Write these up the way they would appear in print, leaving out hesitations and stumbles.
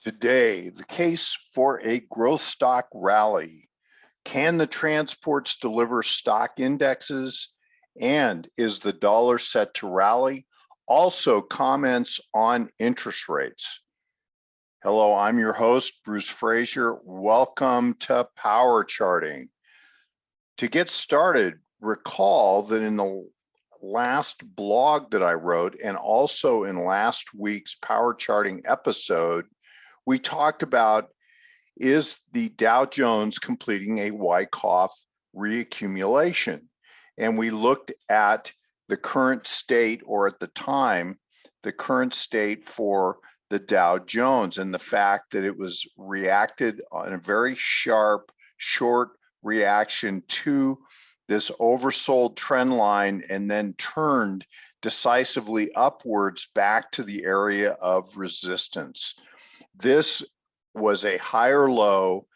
Today, the case for a growth stock rally. Can the transports deliver stock indexes? And is the dollar set to rally? Also, comments on interest rates. Hello, I'm your host, Bruce Fraser. Welcome to Power Charting. To get started, recall that in the last blog that I wrote and also in last week's Power Charting episode, we talked about, is the Dow Jones completing a Wyckoff reaccumulation? And we looked at the current state, or at the time, the current state for the Dow Jones, and the fact that it was reacted on a very sharp, short reaction to this oversold trend line and then turned decisively upwards back to the area of resistance. This was a higher low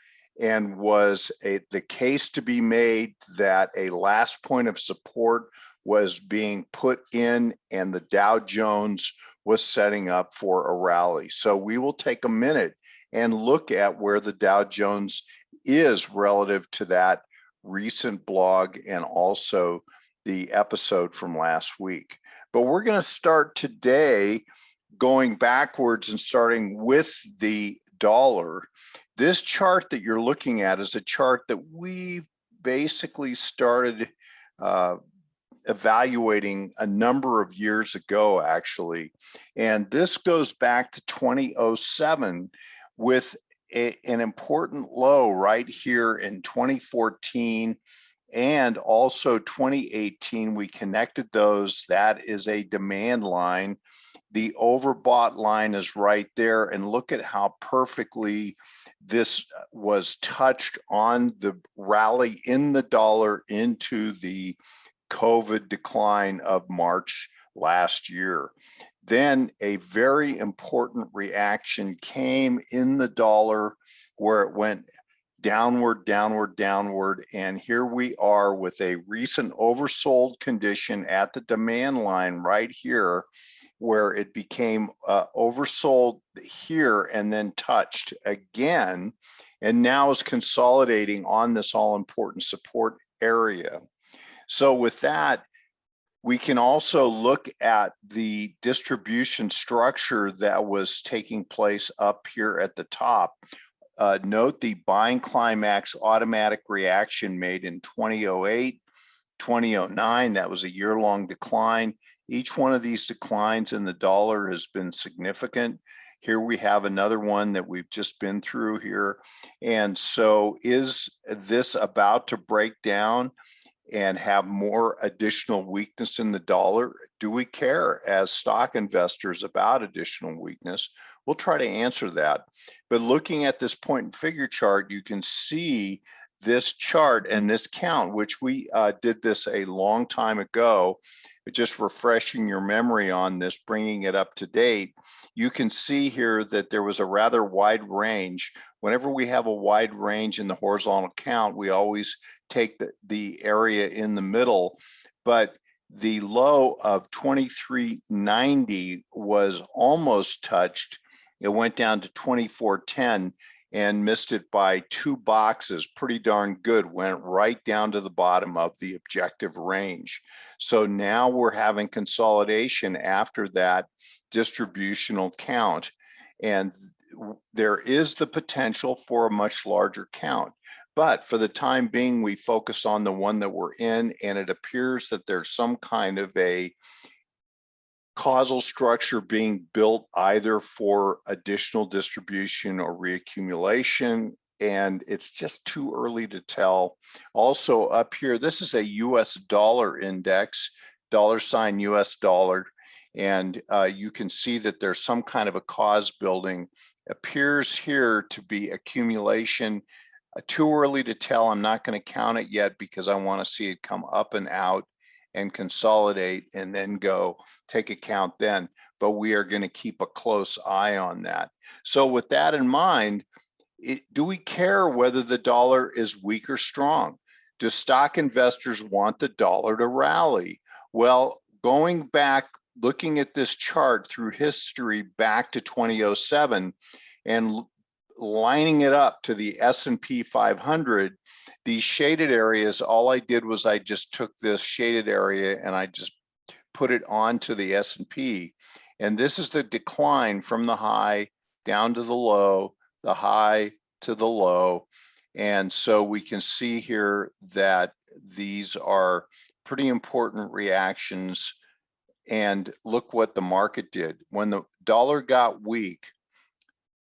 and was the case to be made that a last point of support was being put in and the Dow Jones was setting up for a rally. So we will take a minute and look at where the Dow Jones is relative to that recent blog and also the episode from last week. But we're going to start today going backwards and starting with the dollar. This chart that you're looking at is a chart that we basically started evaluating a number of years ago, actually. And this goes back to 2007 with an important low right here in 2014 and also 2018. We connected those. That is a demand line. The overbought line is right there, and look at how perfectly this was touched on the rally in the dollar into the COVID decline of March last year. Then a very important reaction came in the dollar where it went downward, downward, downward, and here we are with a recent oversold condition at the demand line right here, where it became oversold here and then touched again, and now is consolidating on this all-important support area. So with that, we can also look at the distribution structure that was taking place up here at the top. Note the buying climax automatic reaction made in 2008, 2009, that was a year-long decline. Each one of these declines in the dollar has been significant. Here we have another one that we've just been through here. And so is this about to break down and have more additional weakness in the dollar? Do we care as stock investors about additional weakness? We'll try to answer that. But looking at this point and figure chart, you can see this chart and this count, which we did this a long time ago, just refreshing your memory on this, bringing it up to date. You can see here that there was a rather wide range. Whenever we have a wide range in the horizontal count, we always take the area in the middle, but the low of 2390 was almost touched. It went down to 2410 and missed it by 2 boxes. Pretty darn good. Went right down to the bottom of the objective range. So now we're having consolidation after that distributional count, and there is the potential for a much larger count. But for the time being, we focus on the one that we're in, and it appears that there's some kind of a causal structure being built either for additional distribution or reaccumulation, and it's just too early to tell. Also up here, this is a US dollar index, $ US dollar, and you can see that there's some kind of a cause building. Appears here to be accumulation. Too early to tell. I'm not going to count it yet because I want to see it come up and out and consolidate and then go take a count then, but we are going to keep a close eye on that. So with that in mind, do we care whether the dollar is weak or strong? Do stock investors want the dollar to rally? Well, going back, looking at this chart through history back to 2007, and lining it up to the S&P 500, these shaded areas, all I did was I just took this shaded area and I just put it onto the S&P. And this is the decline from the high down to the low, the high to the low. And so we can see here that these are pretty important reactions. And look what the market did. When the dollar got weak,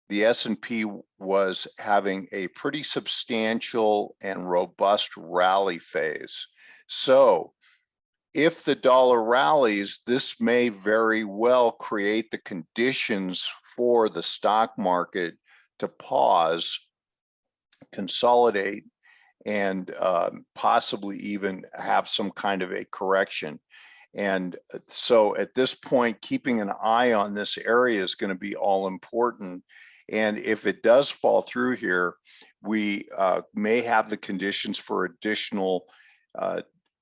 the S&P was having a pretty substantial and robust rally phase. So if the dollar rallies, this may very well create the conditions for the stock market to pause, consolidate, and possibly even have some kind of a correction. And so at this point, keeping an eye on this area is going to be all important. And if it does fall through here, we may have the conditions for additional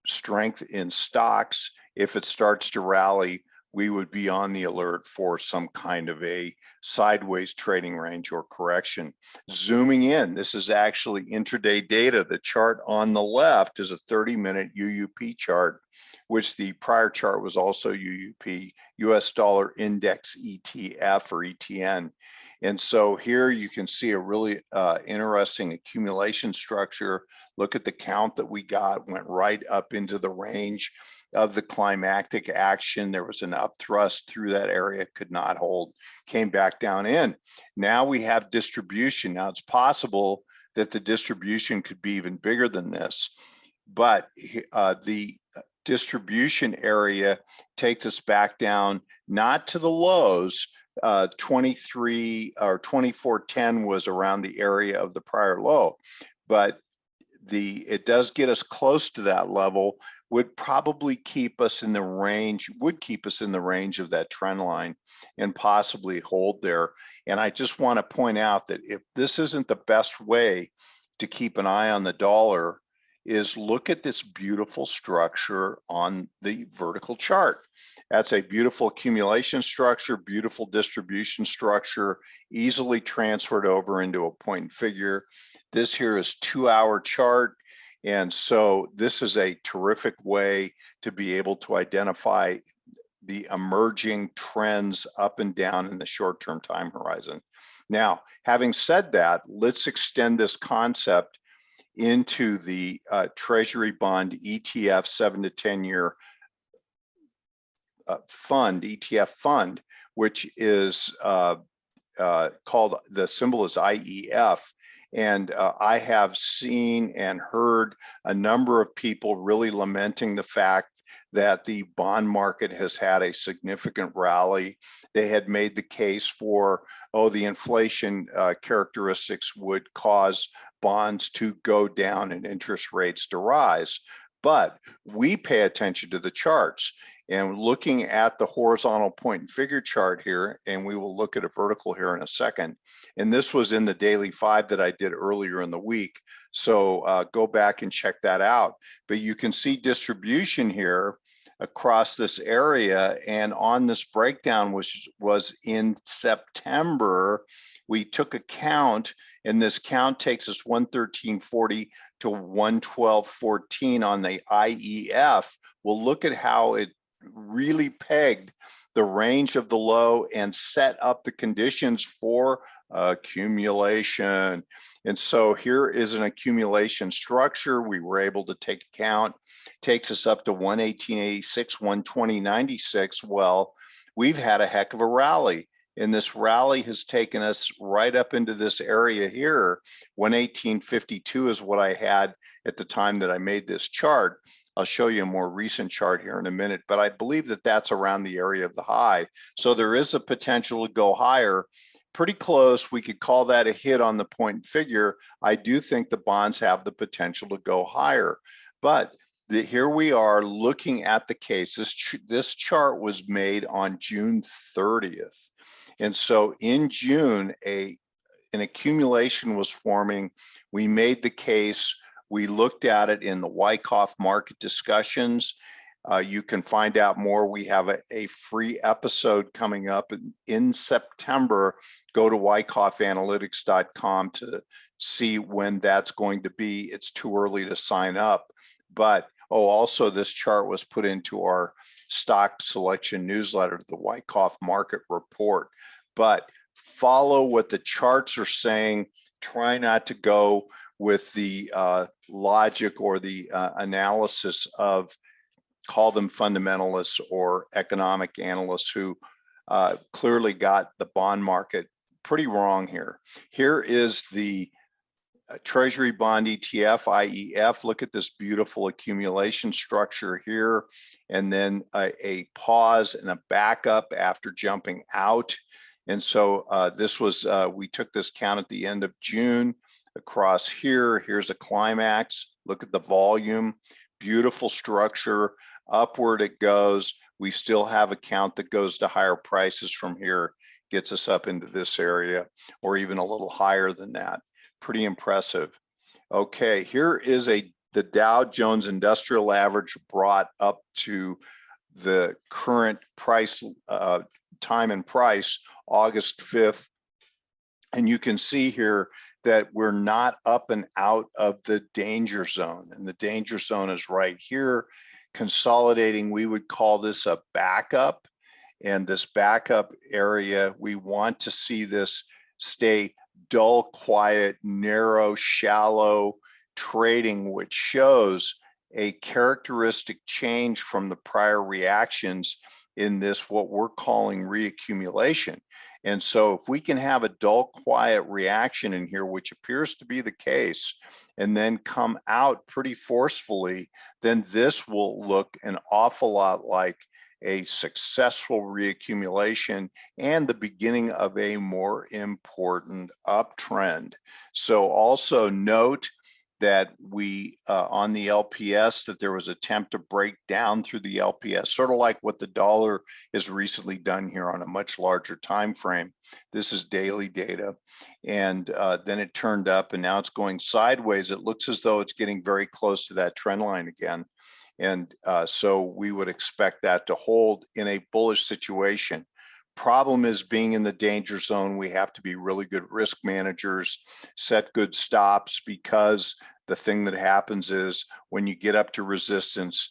strength in stocks. If it starts to rally, we would be on the alert for some kind of a sideways trading range or correction. Zooming in, this is actually intraday data. The chart on the left is a 30-minute UUP chart, which the prior chart was also UUP, US dollar index ETF or ETN. And so here you can see a really interesting accumulation structure. Look at the count that we got, went right up into the range of the climactic action. There was an up thrust through that area, could not hold, came back down in. Now we have distribution. Now it's possible that the distribution could be even bigger than this, but the distribution area takes us back down, not to the lows. 23 or 2410 was around the area of the prior low, but it does get us close to that level, would probably keep us in the range, of that trend line and possibly hold there. And I just want to point out that if this isn't the best way to keep an eye on the dollar, is look at this beautiful structure on the vertical chart. That's a beautiful accumulation structure, beautiful distribution structure, easily transferred over into a point and figure. This here is 2-hour chart. And so this is a terrific way to be able to identify the emerging trends up and down in the short-term time horizon. Now, having said that, let's extend this concept into the Treasury Bond ETF 7 to 10 year fund, ETF fund, which is called, the symbol is IEF. And I have seen and heard a number of people really lamenting the fact that the bond market has had a significant rally. They had made the case for, the inflation characteristics would cause bonds to go down and interest rates to rise. But we pay attention to the charts. And looking at the horizontal point and figure chart here, and we will look at a vertical here in a second. And this was in the daily 5 that I did earlier in the week. So go back and check that out. But you can see distribution here across this area, and on this breakdown, which was in September, we took a count, and this count takes us 113.40 to 112.14 on the IEF. We'll look at how it really pegged the range of the low and set up the conditions for accumulation. And so here is an accumulation structure. We were able to take a count, takes us up to 118.86, 120.96. Well, we've had a heck of a rally. And this rally has taken us right up into this area here. 118.52 is what I had at the time that I made this chart. I'll show you a more recent chart here in a minute, but I believe that that's around the area of the high. So there is a potential to go higher. Pretty close. We could call that a hit on the point and figure. I do think the bonds have the potential to go higher. But here we are looking at the case. This chart was made on June 30th. And so in June, an accumulation was forming. We made the case. We looked at it in the Wyckoff market discussions. You can find out more. We have a free episode coming up in September. Go to wyckoffanalytics.com to see when that's going to be. It's too early to sign up. But, oh, also this chart was put into our stock selection newsletter, the Wyckoff Market Report. But follow what the charts are saying. Try not to go with the logic or the analysis of, call them fundamentalists or economic analysts who clearly got the bond market pretty wrong here. Here is the Treasury Bond ETF, IEF. Look at this beautiful accumulation structure here, and then a pause and a backup after jumping out. And so this was, we took this count at the end of June across here. Here's a climax. Look at the volume, beautiful structure. Upward it goes. We still have a count that goes to higher prices from here, gets us up into this area, or even a little higher than that. Pretty impressive. Okay, here is the Dow Jones Industrial Average brought up to the current price, time and price, August 5th. And you can see here that we're not up and out of the danger zone. And the danger zone is right here. Consolidating, we would call this a backup. And this backup area, we want to see this stay dull, quiet, narrow, shallow trading, which shows a characteristic change from the prior reactions in this, what we're calling reaccumulation. And so if we can have a dull, quiet reaction in here, which appears to be the case, and then come out pretty forcefully, then this will look an awful lot like a successful reaccumulation and the beginning of a more important uptrend. So also note that we, on the LPS, that there was an attempt to break down through the LPS, sort of like what the dollar has recently done here on a much larger time frame. This is daily data. And then it turned up and now it's going sideways. It looks as though it's getting very close to that trend line again. And so we would expect that to hold in a bullish situation. Problem is, being in the danger zone, we have to be really good risk managers, set good stops, because the thing that happens is when you get up to resistance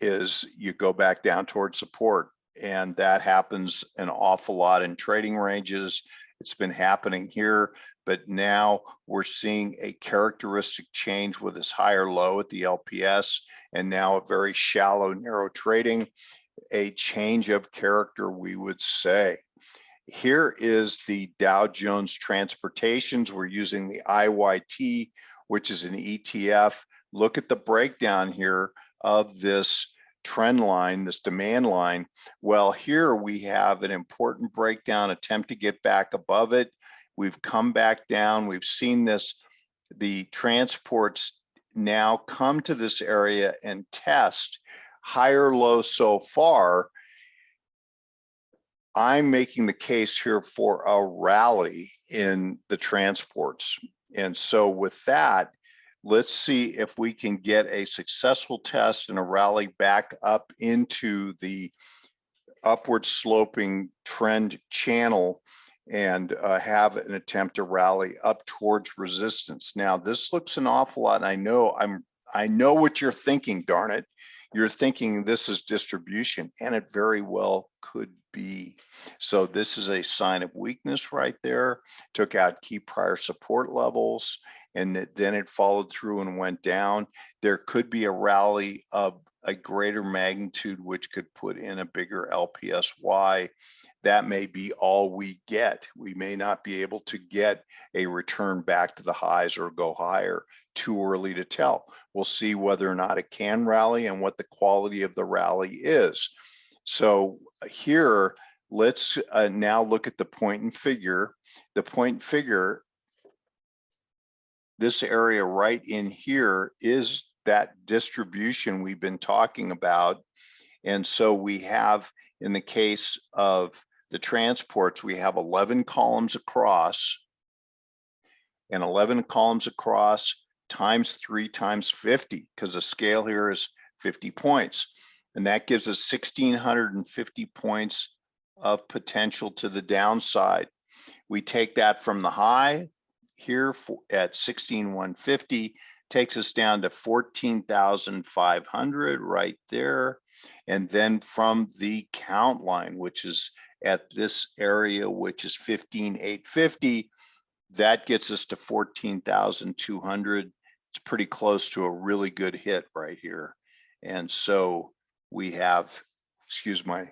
is you go back down towards support. And that happens an awful lot in trading ranges. It's been happening here, but now we're seeing a characteristic change with this higher low at the LPS, and now a very shallow, narrow trading, a change of character, we would say. Here is the Dow Jones Transportations. We're using the IYT, which is an ETF. Look at the breakdown here of this trend line, this demand line. Well, here we have an important breakdown, attempt to get back above it. We've come back down. We've seen this, the transports now come to this area and test higher low so far. I'm making the case here for a rally in the transports. And so with that, let's see if we can get a successful test and a rally back up into the upward sloping trend channel and have an attempt to rally up towards resistance. Now, this looks an awful lot. And I know what you're thinking, darn it. You're thinking this is distribution, and it very well could be. So this is a sign of weakness right there. Took out key prior support levels, and then it followed through and went down. There could be a rally of a greater magnitude, which could put in a bigger LPSY. That may be all we get. We may not be able to get a return back to the highs or go higher. Too early to tell. We'll see whether or not it can rally and what the quality of the rally is. So here, let's now look at the point and figure. The point and figure, this area right in here is that distribution we've been talking about. And so we have, in the case of the transports, we have 11 columns across, and 11 columns across times 3 times 50, because the scale here is 50 points. And that gives us 1,650 points of potential to the downside. We take that from the high here at 16,150, takes us down to 14,500 right there. And then from the count line, which is at this area, which is 15,850, that gets us to 14,200. It's pretty close to a really good hit right here. And so we have, excuse my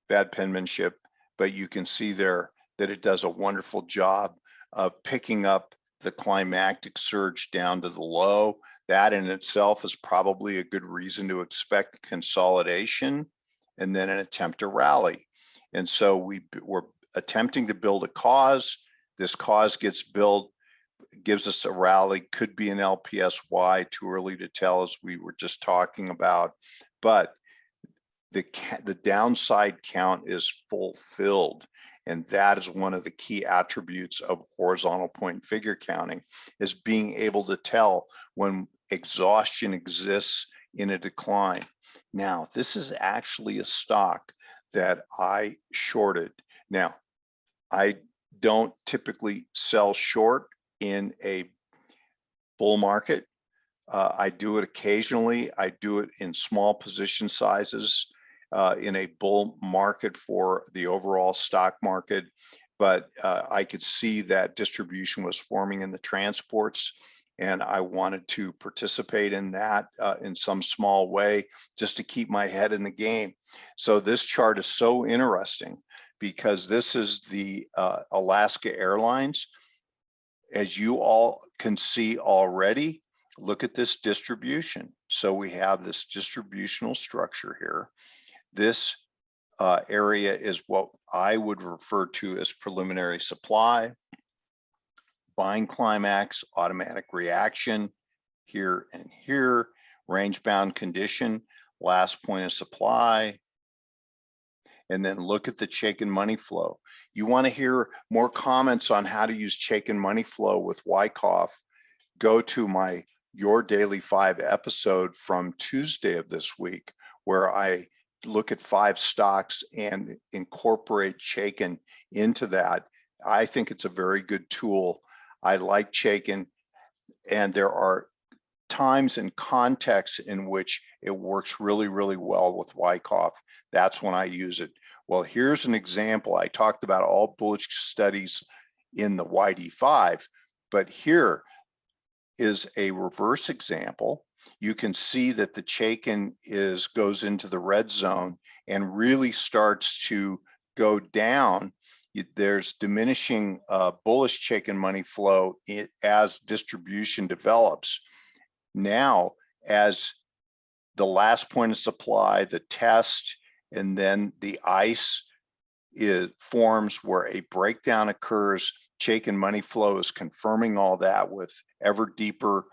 bad penmanship, but you can see there that it does a wonderful job of picking up the climactic surge down to the low. That in itself is probably a good reason to expect consolidation and then an attempt to rally. And so we're attempting to build a cause. This cause gets built, gives us a rally, could be an LPSY, too early to tell, as we were just talking about, but the downside count is fulfilled. And that is one of the key attributes of horizontal point figure counting, is being able to tell when exhaustion exists in a decline. Now, this is actually a stock that I shorted. Now, I don't typically sell short in a bull market. I do it occasionally. I do it in small position sizes in a bull market for the overall stock market. But I could see that distribution was forming in the transports, and I wanted to participate in that in some small way just to keep my head in the game. So this chart is so interesting because this is the Alaska Airlines. As you all can see already, look at this distribution. So we have this distributional structure here. This area is what I would refer to as preliminary supply, buying climax, automatic reaction here and here, range bound condition, last point of supply, and then look at the Chaikin money flow. You want to hear more comments on how to use Chaikin money flow with Wyckoff, go to my Your Daily 5 episode from Tuesday of this week, where I look at 5 stocks and incorporate Chaikin into that. I think it's a very good tool. I like Chaikin, and there are times and contexts in which it works really, really well with Wyckoff. That's when I use it. Well, here's an example. I talked about all bullish studies in the YD5, but here is a reverse example. You can see that the Chaikin goes into the red zone and really starts to go down. There's diminishing bullish Chaikin money flow as distribution develops. Now, as the last point of supply, the test, and then the ice forms where a breakdown occurs, Chaikin money flow is confirming all that with ever deeper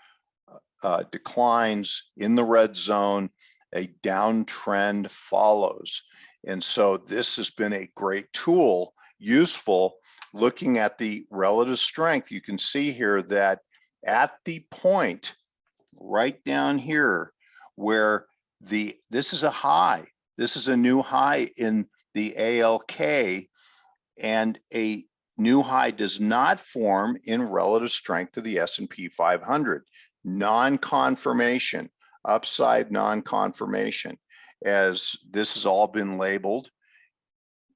declines in the red zone. A downtrend follows. And so this has been a great tool, useful. Looking at the relative strength, you can see here that at the point right down here where this is a high, this is a new high in the ALK, and a new high does not form in relative strength to the S&P 500. Non-confirmation, upside non-confirmation, as this has all been labeled.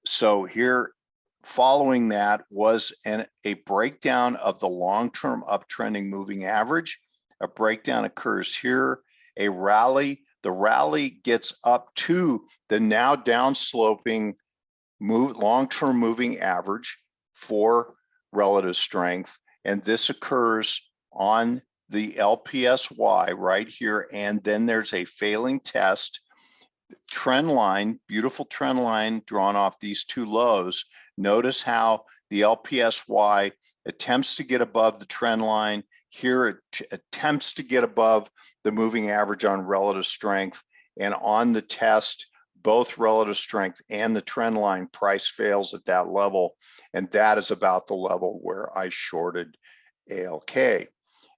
So here, following that was a breakdown of the long-term uptrending moving average. A breakdown occurs here, a rally. The rally gets up to the now downsloping long-term moving average for relative strength. And this occurs on the LPSY right here. And then there's a failing test. Trend line, beautiful trend line drawn off these two lows. Notice how the LPSY attempts to get above the trend line. Here it attempts to get above the moving average on relative strength, and on the test, both relative strength and the trend line price fails at that level, and that is about the level where I shorted ALK.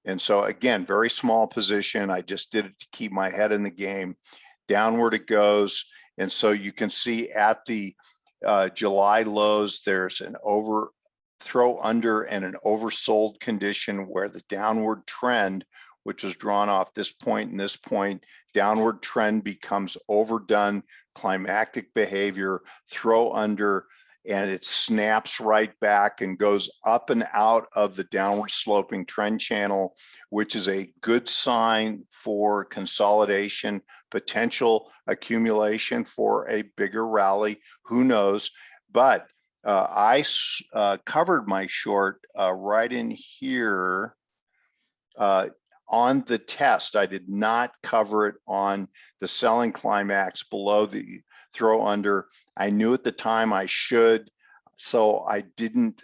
And so again, very small position. I just did it to keep my head in the game. Downward it goes. And so you can see at the July lows, there's an overthrow under and an oversold condition where the downward trend, which was drawn off this point and this point, downward trend becomes overdone, climactic behavior, throw under, and it snaps right back and goes up and out of the downward sloping trend channel, which is a good sign for consolidation, potential accumulation for a bigger rally. Who knows? But I covered my short right in here on the test. I did not cover it on the selling climax below the throw under. I knew at the time I should, so I didn't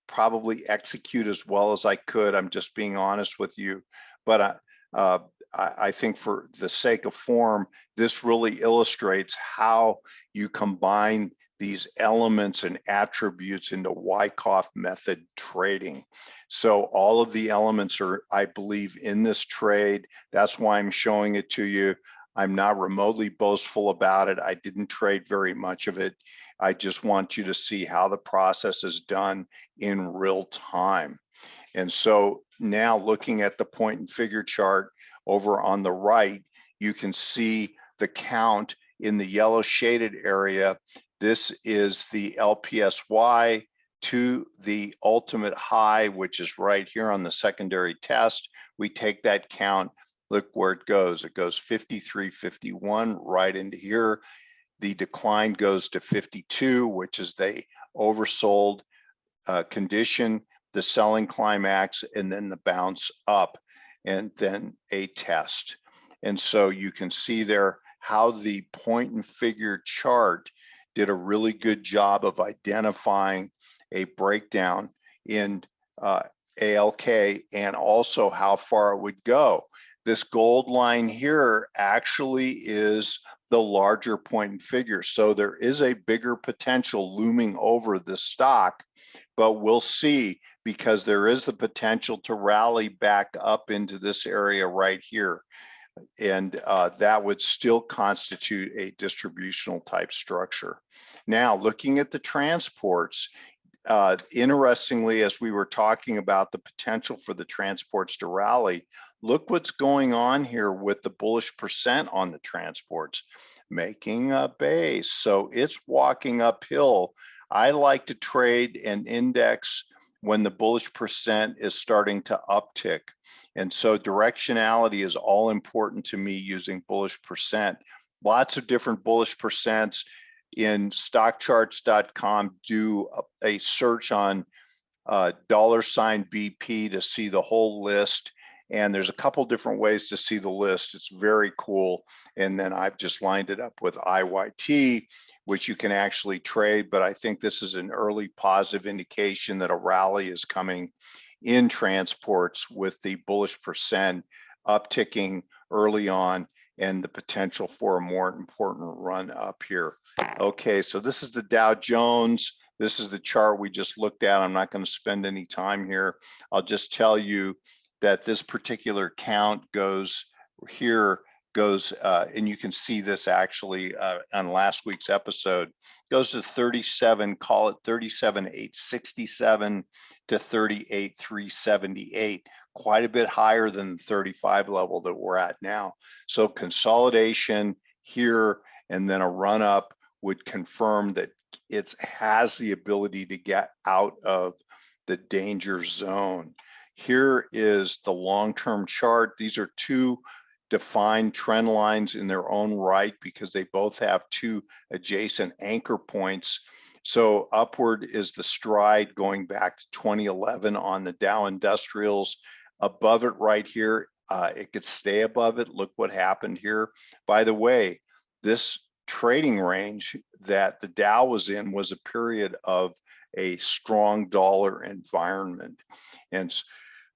probably execute as well as I could. I'm just being honest with you. But I think for the sake of form, this really illustrates how you combine these elements and attributes into Wyckoff method trading. So all of the elements are, I believe, in this trade. That's why I'm showing it to you. I'm not remotely boastful about it. I didn't trade very much of it. I just want you to see how the process is done in real time. And so now looking at the point and figure chart over on the right, you can see the count in the yellow shaded area. This is the LPSY to the ultimate high, which is right here on the secondary test. We take that count, look where it goes. It goes 53, 51 right into here. The decline goes to 52, which is the oversold condition, the selling climax, and then the bounce up, and then a test. And so you can see there how the point and figure chart did a really good job of identifying a breakdown in ALK and also how far it would go. This gold line here actually is the larger point and figure. So there is a bigger potential looming over the stock, but we'll see, because there is the potential to rally back up into this area right here. And that would still constitute a distributional type structure. Now, looking at the transports, interestingly, as we were talking about the potential for the transports to rally, look what's going on here with the bullish percent on the transports, making a base. So it's walking uphill. I like to trade an index when the bullish percent is starting to uptick. And so directionality is all important to me using bullish percent. Lots of different bullish percents. In StockCharts.com, do a search on $BP to see the whole list. And there's a couple different ways to see the list. It's very cool. And then I've just lined it up with IYT, which you can actually trade. But I think this is an early positive indication that a rally is coming in transports, with the bullish percent upticking early on and the potential for a more important run up here. Okay, so this is the Dow Jones. This is the chart we just looked at. I'm not going to spend any time here. I'll just tell you that this particular count goes here, and you can see this actually on last week's episode, goes to 37, call it 37,867 to 38,378, quite a bit higher than the 35 level that we're at now. So consolidation here and then a run up would confirm that it has the ability to get out of the danger zone. Here is the long-term chart. These are two defined trend lines in their own right because they both have two adjacent anchor points. So upward is the stride going back to 2011 on the Dow Industrials. Above it right here, it could stay above it. Look what happened here. By the way, this trading range that the Dow was in was a period of a strong dollar environment. And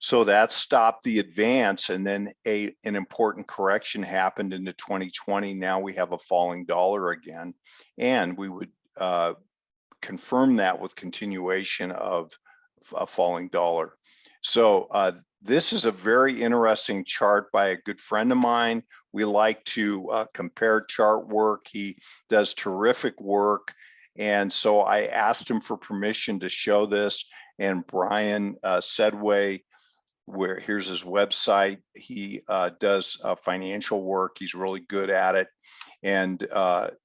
so that stopped the advance, and then an important correction happened into 2020. Now we have a falling dollar again, and we would confirm that with continuation of a falling dollar. So This is a very interesting chart by a good friend of mine. We like to compare chart work. He does terrific work. And so I asked him for permission to show this. And Brian Sedway, where here's his website. He does financial work. He's really good at it. And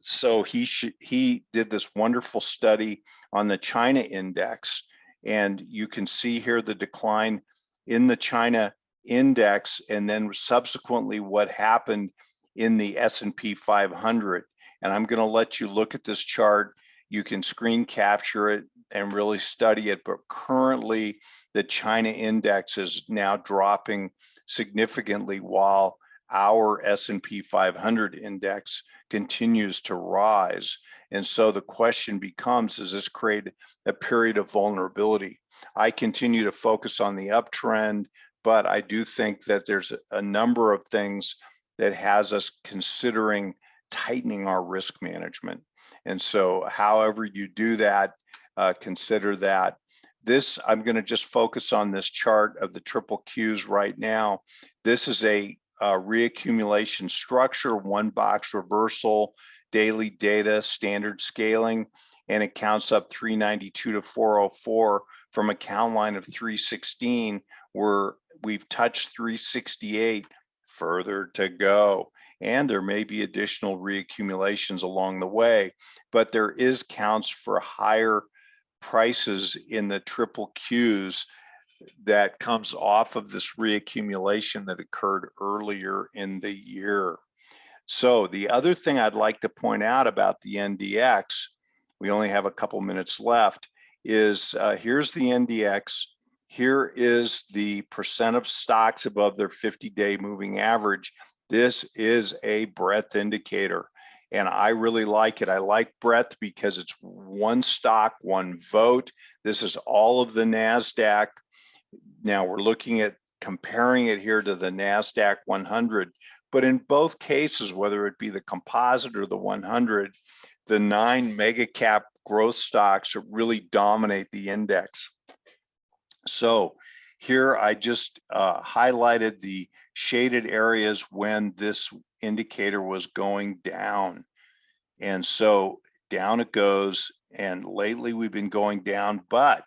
so he did this wonderful study on the China index. And you can see here the decline in the China index, and then subsequently what happened in the S&P 500. And I'm going to let you look at this chart. You can screen capture it and really study it, but currently the China index is now dropping significantly while our S&P 500 index continues to rise. And so the question becomes, does this create a period of vulnerability? I continue to focus on the uptrend, but I do think that there's a number of things that has us considering tightening our risk management. And so however you do that, consider that. This, I'm going to just focus on this chart of the triple Qs right now. This is a reaccumulation structure, one box reversal, daily data, standard scaling, and it counts up 392 to 404 from a count line of 316, where we've touched 368, further to go. And there may be additional reaccumulations along the way, but there is counts for higher prices in the triple Qs that comes off of this reaccumulation that occurred earlier in the year. So the other thing I'd like to point out about the NDX, we only have a couple minutes left, is here's the NDX. Here is the percent of stocks above their 50-day moving average. This is a breadth indicator, and I really like it. I like breadth because it's one stock, one vote. This is all of the NASDAQ. Now we're looking at comparing it here to the NASDAQ 100, but in both cases, whether it be the composite or the 100, the 9 mega cap growth stocks really dominate the index. So here I just highlighted the shaded areas when this indicator was going down. And so down it goes, and lately we've been going down, but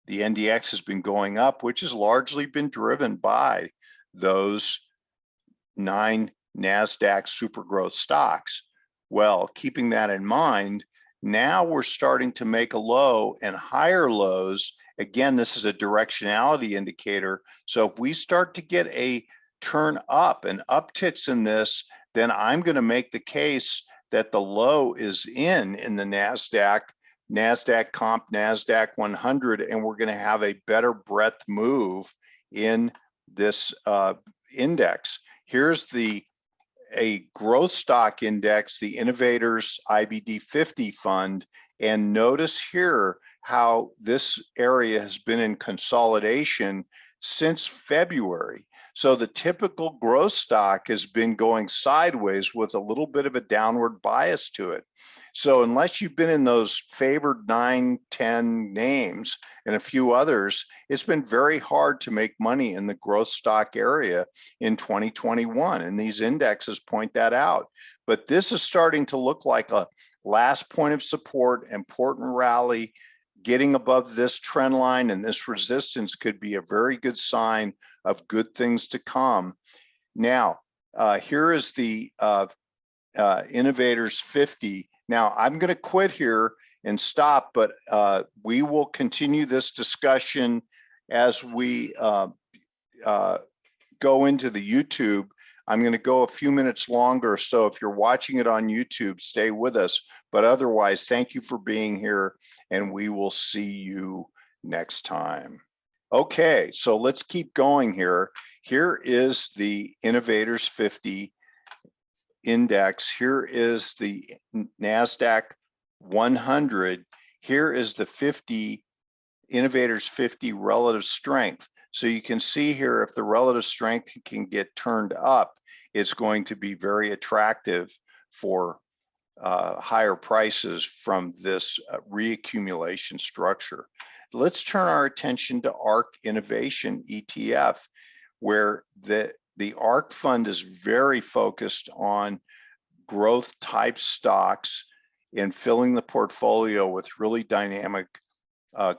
the NDX has been going up, which has largely been driven by those 9 NASDAQ super growth stocks. Well, keeping that in mind, now we're starting to make a low and higher lows. Again, this is a directionality indicator. So if we start to get a turn up and upticks in this, then I'm going to make the case that the low is in the NASDAQ comp, NASDAQ 100, and we're going to have a better breadth move in this index. Here's a growth stock index, the Innovators IBD 50 fund, and notice here how this area has been in consolidation since February. So the typical growth stock has been going sideways with a little bit of a downward bias to it. So unless you've been in those favored 9, 10 names and a few others, it's been very hard to make money in the growth stock area in 2021. And these indexes point that out. But this is starting to look like a last point of support, important rally. Getting above this trend line and this resistance could be a very good sign of good things to come. Now, here is the Innovators 50. Now, I'm going to quit here and stop, but we will continue this discussion as we go into the YouTube. I'm going to go a few minutes longer, so if you're watching it on YouTube, stay with us. But otherwise, thank you for being here, and we will see you next time. Okay, so let's keep going here. Here is the Innovators 50 index. Here is the NASDAQ 100. Here is the Innovators 50 relative strength. So you can see here, if the relative strength can get turned up, it's going to be very attractive for higher prices from this reaccumulation structure. Let's turn our attention to ARK Innovation ETF, where the ARK fund is very focused on growth type stocks and filling the portfolio with really dynamic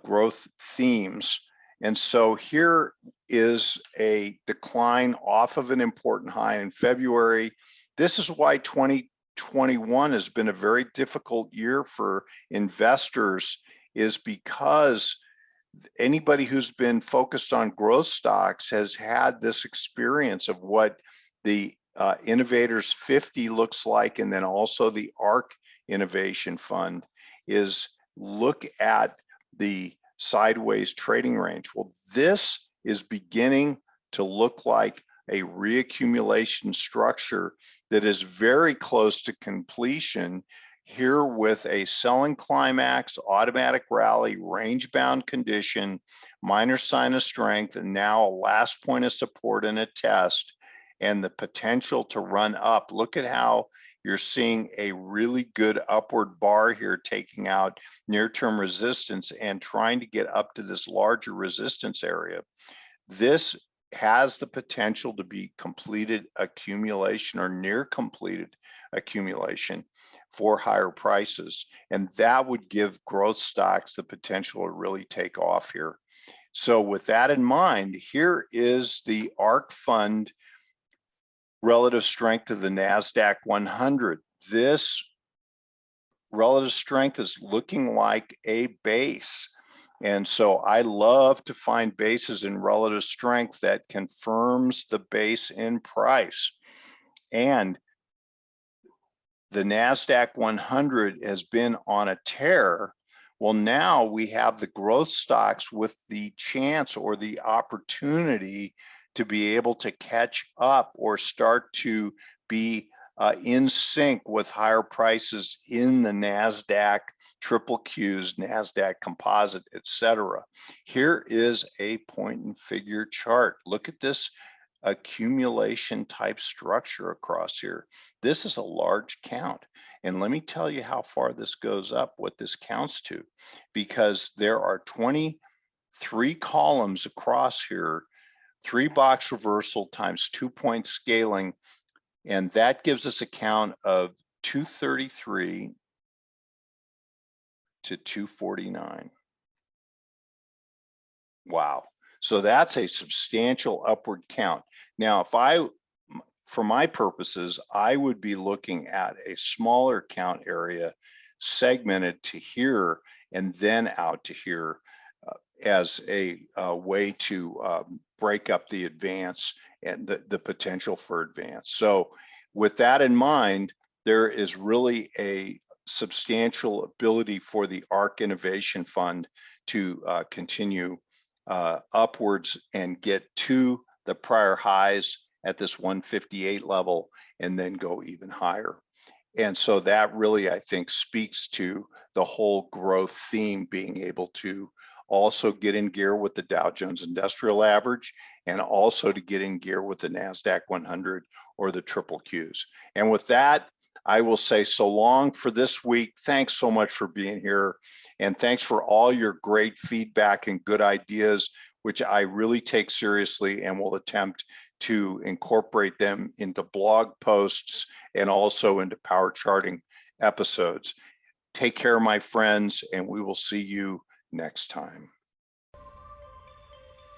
growth themes. And so here is a decline off of an important high in February. This is why 2021 has been a very difficult year for investors, is because anybody who's been focused on growth stocks has had this experience of what the Innovators 50 looks like, and then also the ARK Innovation Fund is look at the sideways trading range. Well, this is beginning to look like a reaccumulation structure that is very close to completion here, with a selling climax, automatic rally, range bound condition, minor sign of strength, and now a last point of support and a test, and the potential to run up. Look at how you're seeing a really good upward bar here, taking out near-term resistance and trying to get up to this larger resistance area. This has the potential to be completed accumulation or near completed accumulation for higher prices. And that would give growth stocks the potential to really take off here. So with that in mind, here is the ARK fund relative strength of the NASDAQ 100. This relative strength is looking like a base. And so I love to find bases in relative strength that confirms the base in price. And the NASDAQ 100 has been on a tear. Well, now we have the growth stocks with the chance or the opportunity to be able to catch up or start to be in sync with higher prices in the NASDAQ triple Qs, NASDAQ composite, etc. Here is a point and figure chart. Look at this accumulation type structure across here. This is a large count. And let me tell you how far this goes up, what this counts to, because there are 23 columns across here, 3-box reversal times 2-point scaling, and that gives us a count of 233 to 249. Wow. So that's a substantial upward count. Now, for my purposes, I would be looking at a smaller count area segmented to here and then out to here as a way to break up the advance and the potential for advance. So with that in mind, there is really a substantial ability for the ARK Innovation Fund to continue upwards and get to the prior highs at this 158 level and then go even higher. And so that really, I think, speaks to the whole growth theme, being able to also get in gear with the Dow Jones Industrial Average and also to get in gear with the NASDAQ 100 or the triple Qs. And with that, I will say so long for this week. Thanks so much for being here. And thanks for all your great feedback and good ideas, which I really take seriously and will attempt to incorporate them into blog posts and also into power charting episodes. Take care, my friends, and we will see you next time.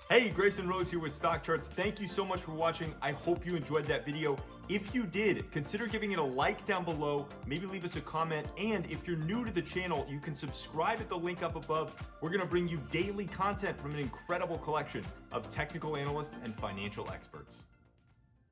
Hey, Grayson Rose here with StockCharts. Thank you so much for watching. I hope you enjoyed that video. If you did, consider giving it a like down below, maybe leave us a comment, and if you're new to the channel, you can subscribe at the link up above. We're gonna bring you daily content from an incredible collection of technical analysts and financial experts.